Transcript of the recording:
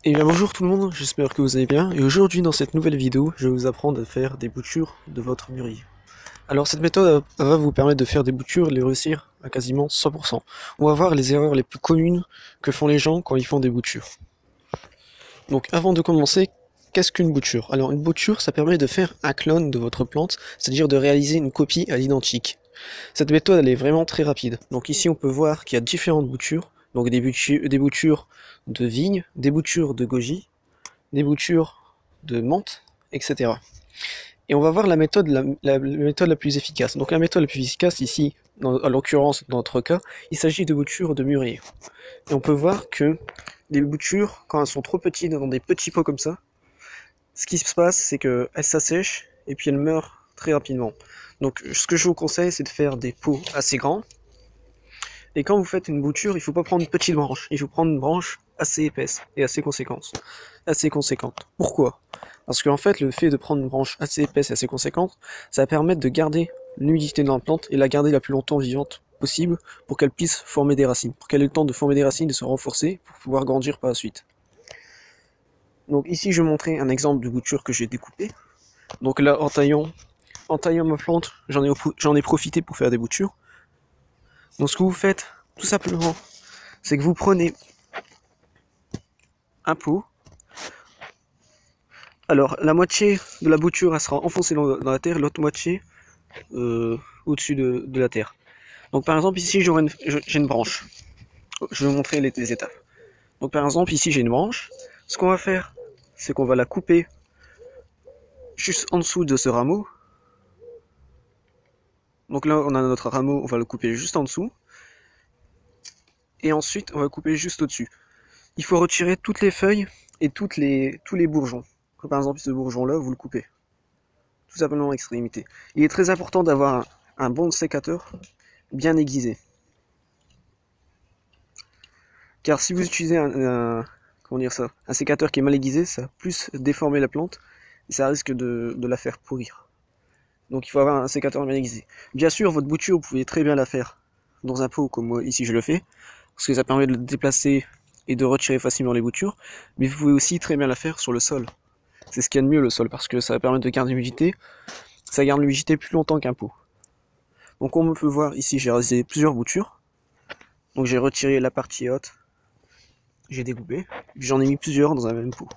Et bien bonjour tout le monde, j'espère que vous allez bien, et aujourd'hui dans cette nouvelle vidéo, je vais vous apprendre à faire des boutures de votre mûrier. Alors cette méthode va vous permettre de faire des boutures et les réussir à quasiment 100%. On va voir les erreurs les plus communes que font les gens quand ils font des boutures. Donc avant de commencer, qu'est-ce qu'une bouture? Alors une bouture, ça permet de faire un clone de votre plante, c'est-à-dire de réaliser une copie à l'identique. Cette méthode elle est vraiment très rapide. Donc ici on peut voir qu'il y a différentes boutures, donc des boutures de vigne, des boutures de goji, des boutures de menthe, etc. Et on va voir la méthode la plus efficace. Donc la méthode la plus efficace ici, en l'occurrence dans notre cas, il s'agit de boutures de mûrier. Et on peut voir que les boutures, quand elles sont trop petites, dans des petits pots comme ça, ce qui se passe, c'est qu'elles s'assèchent et puis elles meurent très rapidement. Donc ce que je vous conseille, c'est de faire des pots assez grands. Et quand vous faites une bouture, il ne faut pas prendre une petite branche, il faut prendre une branche assez épaisse et assez conséquente. Pourquoi? Parce qu'en fait, le fait de prendre une branche assez épaisse et assez conséquente, ça va permettre de garder l'humidité de la plante et la garder la plus longtemps vivante possible pour qu'elle puisse former des racines, pour qu'elle ait le temps de former des racines, de se renforcer, pour pouvoir grandir par la suite. Donc ici, je vais montrer un exemple de bouture que j'ai découpé. Donc là, en taillant ma plante, j'en ai profité pour faire des boutures. Donc ce que vous faites, tout simplement, c'est que vous prenez un pot. Alors la moitié de la bouture elle sera enfoncée dans la terre, l'autre moitié au-dessus de la terre. Donc par exemple ici j'ai une branche. Je vais vous montrer les étapes. Donc par exemple ici j'ai une branche. Ce qu'on va faire, c'est qu'on va la couper juste en dessous de ce rameau. Donc là on a notre rameau, on va le couper juste en dessous. Et ensuite on va couper juste au-dessus. Il faut retirer toutes les feuilles et tous les bourgeons. Comme par exemple ce bourgeon là, vous le coupez. Tout simplement à extrémité. Il est très important d'avoir un bon sécateur bien aiguisé. Car si vous utilisez comment dire ça, un sécateur qui est mal aiguisé, ça va plus déformer la plante et ça risque de la faire pourrir. Donc il faut avoir un sécateur bien aiguisé. Bien sûr, votre bouture, vous pouvez très bien la faire dans un pot comme moi ici je le fais, parce que ça permet de le déplacer et de retirer facilement les boutures, mais vous pouvez aussi très bien la faire sur le sol. C'est ce qu'il y a de mieux le sol, parce que ça va permettre de garder l'humidité, ça garde l'humidité plus longtemps qu'un pot. Donc on peut voir ici, j'ai réalisé plusieurs boutures. Donc j'ai retiré la partie haute, j'ai découpé, puis j'en ai mis plusieurs dans un même pot.